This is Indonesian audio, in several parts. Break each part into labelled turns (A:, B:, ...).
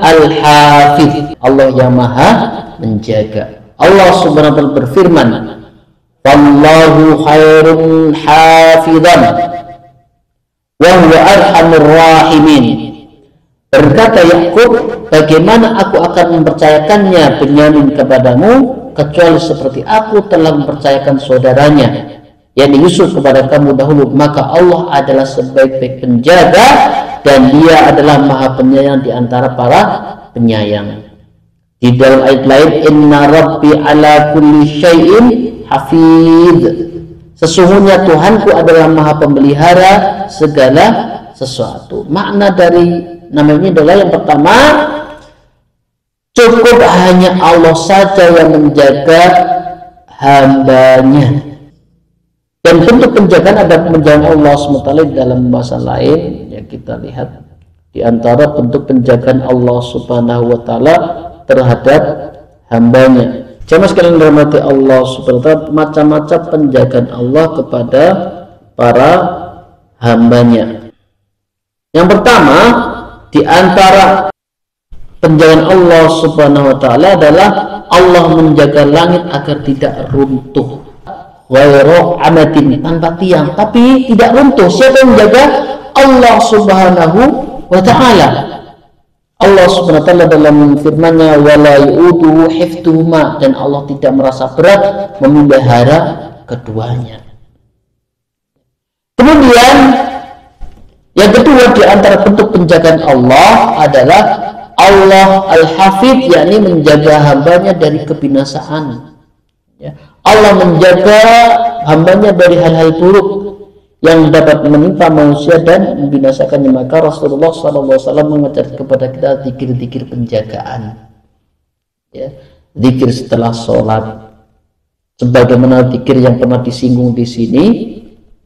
A: Al-Hafidz, Allah yang maha menjaga. Allah subhanahu wa ta'ala berfirman, wallahu khairun hafidhan wa huwa arhamur rahimin. Berkata Yakub, bagaimana aku akan mempercayakannya Benyamin kepadamu, kecuali seperti aku telah mempercayakan saudaranya, yakni Yusuf, kepada kamu dahulu. Maka Allah adalah sebaik-baik penjaga, dan Dia adalah maha penyayang di antara para penyayang. Di dalam ayat lain, inna rabbi ala kulli syai'in hafidh, sesungguhnya Tuhanku adalah maha pemelihara segala sesuatu. Makna dari nama ini adalah, yang pertama, cukup hanya Allah saja yang menjaga hambanya. Dan bentuk penjagaan ada penjagaan Allah SWT dalam bahasa lain. Ya, kita lihat di antara bentuk penjagaan Allah Subhanahu wa Ta'ala terhadap hambanya. Jamaah sekalian dirahmati Allah Subhanahu wa Ta'ala, macam-macam penjagaan Allah kepada para hambanya. Yang pertama, di antara penjagaan Allah Subhanahu wa Ta'ala adalah Allah menjaga langit agar tidak runtuh, ghairu amatin, tanpa tiang, tapi tidak runtuh. Siapa yang menjaga? Allah Subhanahu wa Ta'ala. Allah Subhanahu wa Ta'ala dalam firman-Nya, wala yu'uduhu hifdhuhuma, dan Allah tidak merasa berat memelihara keduanya. Kemudian yang kedua di antara bentuk penjagaan Allah adalah Allah Al-Hafidz, yakni menjaga hambanya dari kebinasaan. Ya. Allah menjaga hambanya dari hal-hal buruk yang dapat menimpa manusia dan membinasakannya. Maka Rasulullah SAW mengajar kepada kita zikir-zikir penjagaan. Ya. Zikir setelah sholat, sebagaimana zikir yang pernah disinggung di sini.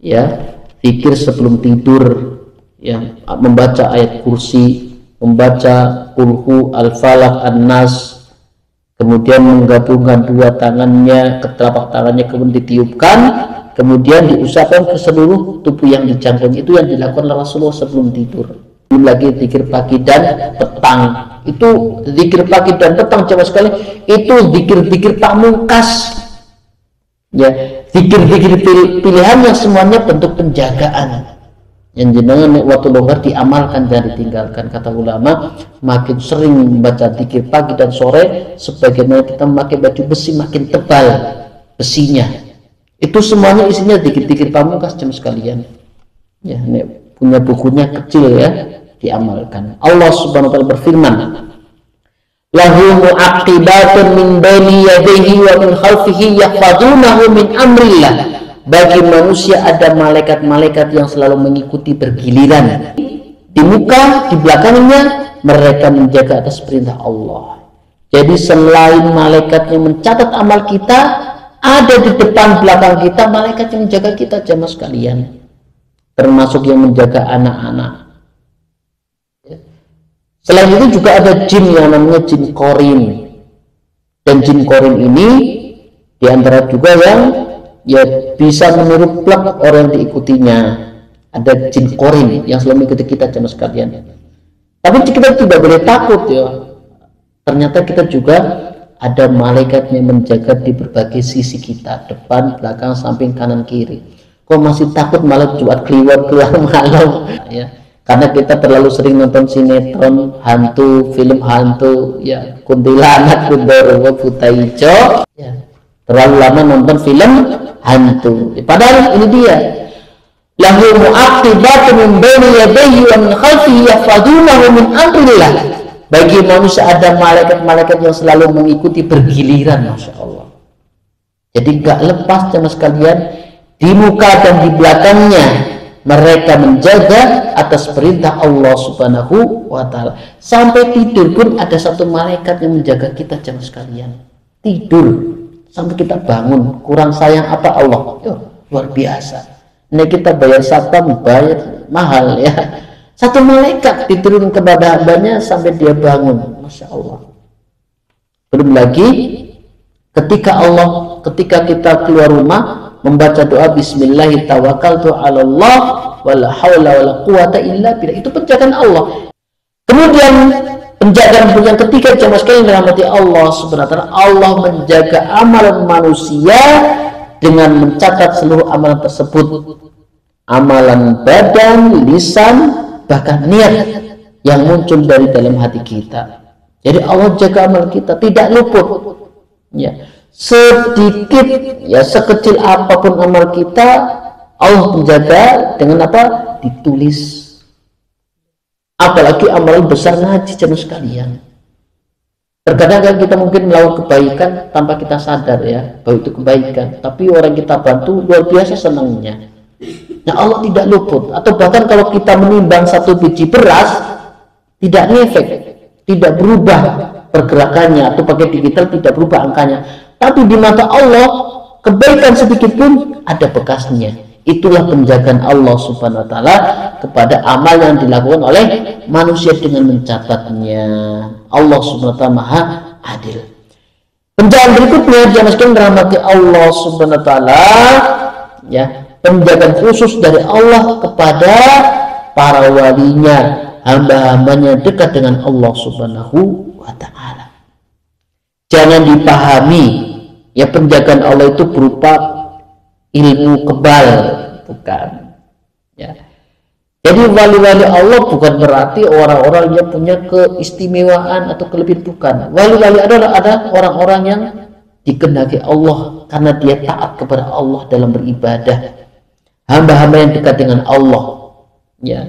A: Ya. Zikir sebelum tidur, ya, membaca ayat kursi, membaca kulhu, al-falaq, an-nas, kemudian menggabungkan dua tangannya ke telapak tangannya, kemudian ditiupkan, kemudian diusapkan ke seluruh tubuh yang dijangkau. Itu yang dilakukan oleh Rasulullah sebelum tidur. Belum lagi zikir pagi dan petang. Itu zikir pagi dan petang, coba sekali, itu zikir-zikir pamungkas. Ya, zikir-zikir pilihannya semuanya bentuk penjagaan. Yang jenengan waktu longgar diamalkan dan ditinggalkan. Kata ulama, makin sering membaca zikir pagi dan sore, sebagaimana kita memakai baju besi, makin tebal besinya. Itu semuanya isinya zikir-zikir pamungkas, jemaah sekalian. Ya, ini punya bukunya kecil ya, diamalkan. Allah Subhanahu wa Ta'ala berfirman, lahu mu'aqibatun min baini yadayhi wa min khalfihi yahfazunahu min amrillah. Bagi manusia ada malaikat-malaikat yang selalu mengikuti bergiliran. Di muka, di belakangnya, mereka menjaga atas perintah Allah. Jadi selain malaikat yang mencatat amal kita, ada di depan belakang kita malaikat yang menjaga kita, jamaah sekalian. Termasuk yang menjaga anak-anak. Selain itu juga ada jin yang namanya jin korin. Dan jin korin ini diantara juga yang ya bisa meniru plak orang yang diikutinya. Ada jin korin yang selalu mengikuti kita, jemaah sekalian. Tapi kita tidak boleh takut ya. Ternyata kita juga ada malaikat yang menjaga di berbagai sisi kita, depan, belakang, samping, kanan, kiri. Kok masih takut malah buat keluar malam ya? Karena kita terlalu sering nonton sinetron hantu, film hantu, ya, kuntilanak, kundoro, buta hijau, ya. Terlalu lama nonton film hantu. Padahal ini dia. Lahu mu'aqibatun min baini yadayhi wa min khalfihi yahfazunahu min amrillah. Bagi manusia ada malaikat-malaikat yang selalu mengikuti bergiliran, masya Allah. Jadi gak lepas jemaah sekalian, di muka dan di belakangnya mereka menjaga atas perintah Allah Subhanahu wa Ta'ala. Sampai tidur pun ada satu malaikat yang menjaga kita, jemaah sekalian. Tidur sampai kita bangun, kurang sayang apa Allah? Yo, luar biasa. Ini kita bayar satpam, bayar mahal ya. Satu malaikat diturunkan kepada hambanya sampai dia bangun, masya Allah. Belum lagi ketika kita keluar rumah membaca doa Bismillah tawakkaltu 'ala Allah wala haula wala quwata illa billah. Itu penjagaan Allah. Kemudian penjagaan yang ketiga jamaah sekalian dirahmati Allah Subhanahu wa taala, Allah menjaga amalan manusia dengan mencatat seluruh amalan tersebut, amalan badan, lisan, bahkan niat yang muncul dari dalam hati kita. Jadi Allah jaga amal kita, tidak luput. Ya, sedikit, ya sekecil apapun amal kita, Allah menjaga dengan apa? Ditulis. Apalagi amalan besar ngaji jemaah sekalian. Terkadang kan kita mungkin melakukan kebaikan tanpa kita sadar ya bahwa itu kebaikan, tapi orang kita bantu luar biasa senangnya. Nah Allah tidak luput. Atau bahkan kalau kita menimbang satu biji beras, tidak ngefek, tidak berubah pergerakannya, atau pakai digital tidak berubah angkanya, tapi di mata Allah kebaikan sedikit pun ada bekasnya. Itulah penjagaan Allah Subhanahu wa taala kepada amal yang dilakukan oleh manusia dengan mencatatnya. Allah Subhanahu wa taala Maha Adil. Penjagaan berikutnya jamaah sekalian dirahmati Allah Subhanahu wa taala, ya, penjagaan khusus dari Allah kepada para walinya, hamba-hambanya dekat dengan Allah Subhanahu wa taala. Jangan dipahami ya penjagaan Allah itu berupa ilmu kebal, bukan ya. Jadi wali-wali Allah bukan berarti orang-orang yang punya keistimewaan atau kelebihan, bukan. Wali-wali adalah ada orang-orang yang dikehendaki Allah karena dia taat kepada Allah dalam beribadah, hamba-hamba yang dekat dengan Allah ya.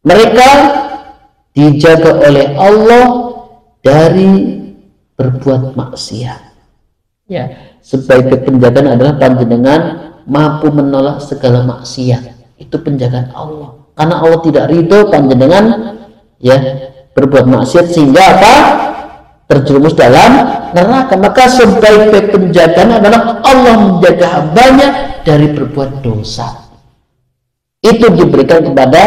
A: Mereka dijaga oleh Allah dari berbuat maksiat ya. Sebagai penjagaan adalah panjenengan mampu menolak segala maksiat. Itu penjagaan Allah. Karena Allah tidak ridho panjenengan ya berbuat maksiat sehingga apa? Terjerumus dalam neraka. Maka sebaik penjagaan adalah Allah menjaga hambanya dari berbuat dosa. Itu diberikan kepada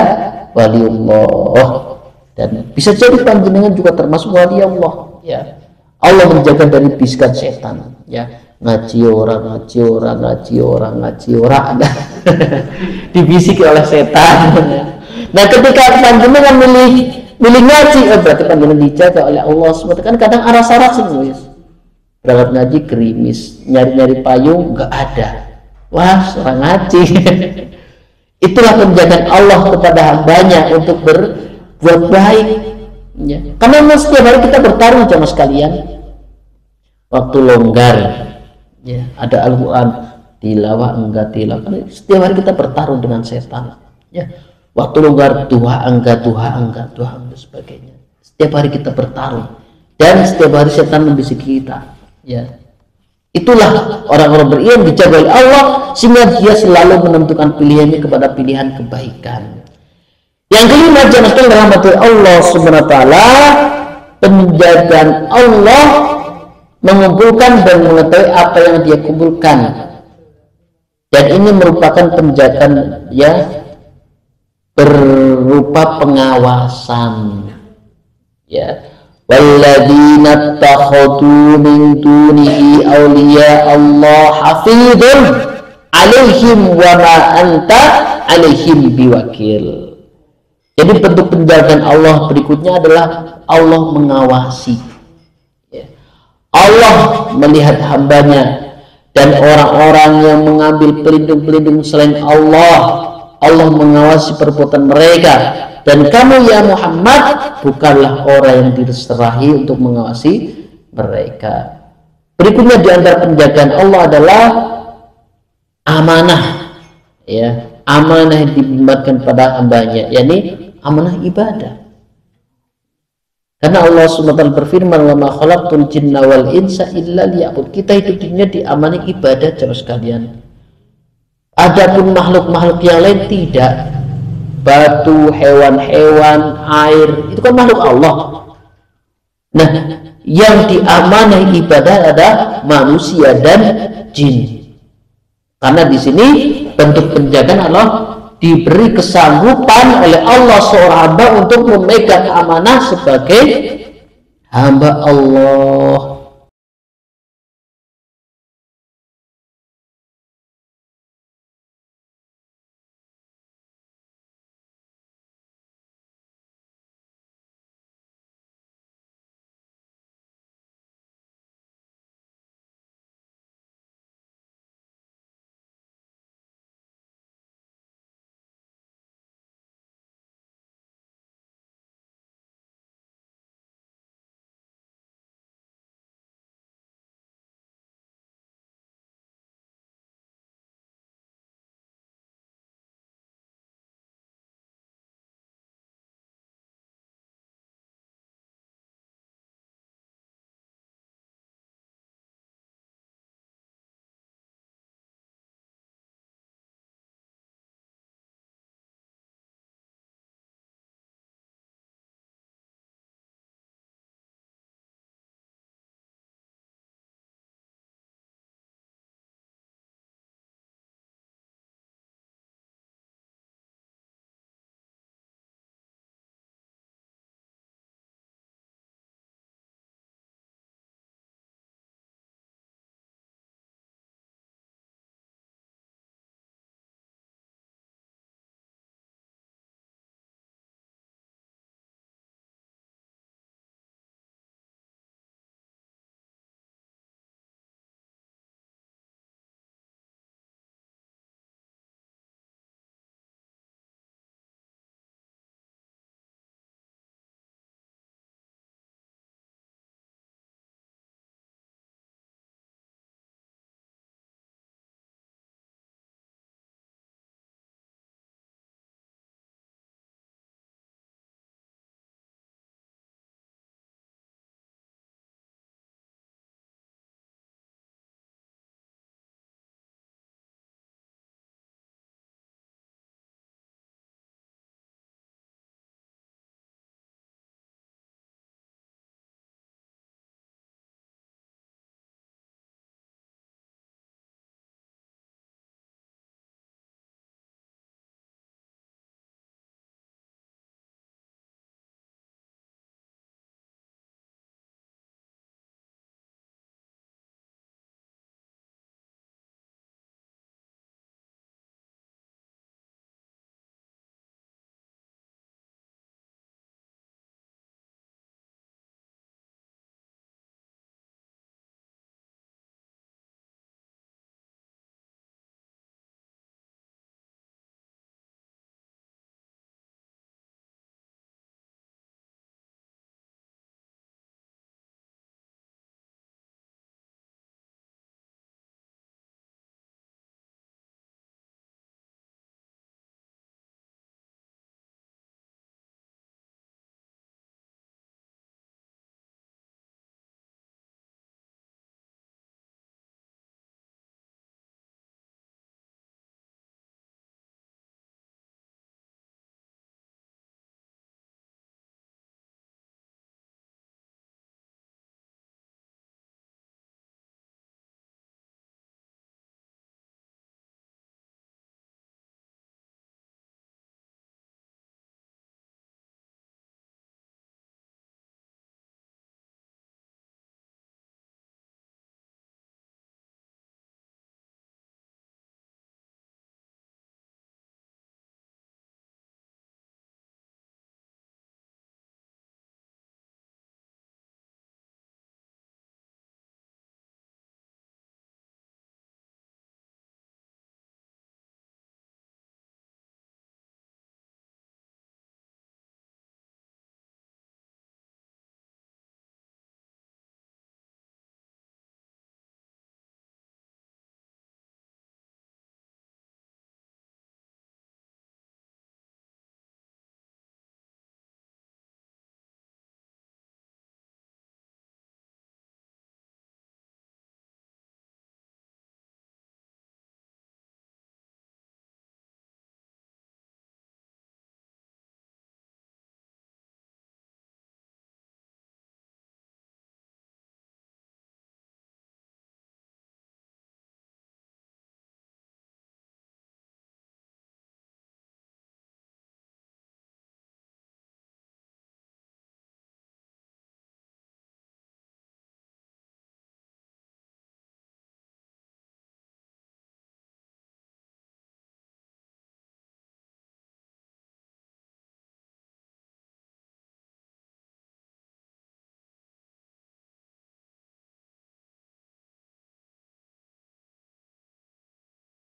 A: waliullah. Dan bisa jadi panjenengan juga termasuk wali Allah ya. Allah menjaga dari bisikan setan ya. Ngaji orang dibisiki oleh setan. Nah ketika panjenengan milih ngaji, berarti panjenengan dijaga oleh Allah SWT. Kan kadang aras-aras berangkat ngaji gerimis, nyari-nyari payung nggak ada, wah seorang ngaji. Itulah penjagaan Allah kepada hambanya untuk berbuat baik ya. Karena setiap hari kita bertarung jamaah sekalian. Waktu longgar ya, ada Al-Quran tilawah enggak tilawah, setiap hari kita bertarung dengan setan ya. Waktu longgar duha enggak sebagainya, setiap hari kita bertarung dan setiap hari setan membisiki kita ya. Itulah orang-orang beriman dijaga oleh Allah sehingga dia selalu menentukan pilihannya kepada pilihan kebaikan. Yang kelima jamaah sekalian rahmati Allah Subhanahu wa taala, penjagaan Allah mengumpulkan dan mengetahui apa yang dia kumpulkan, dan ini merupakan penjagaan ya berupa pengawasan ya. Walladzina takhadu min dunihi awliya Allah hafidun alaihim wa ma anta alaihim biwakil. Jadi bentuk penjagaan Allah berikutnya adalah Allah mengawasi. Allah melihat hambanya, dan orang-orang yang mengambil pelindung-pelindung selain Allah, Allah mengawasi perbuatan mereka. Dan kamu ya Muhammad bukanlah orang yang diserahi untuk mengawasi mereka. Berikutnya di antara penjagaan Allah adalah amanah ya, amanah yang dibebankan pada hambanya, yakni amanah ibadah. Karena Allah SWT berfirman, "Wa ma khalaqtul jinna wal insa illa liya'bud." Kita hidup di dunia diamani ibadah jemaah sekalian. Adapun makhluk-makhluk yang lain tidak. Batu, hewan-hewan, air, itu kan makhluk Allah. Nah, yang diamanai ibadah adalah manusia dan jin. Karena di sini bentuk penjagaan Allah diberi kesanggupan oleh Allah seorang hamba untuk memegang amanah sebagai hamba Allah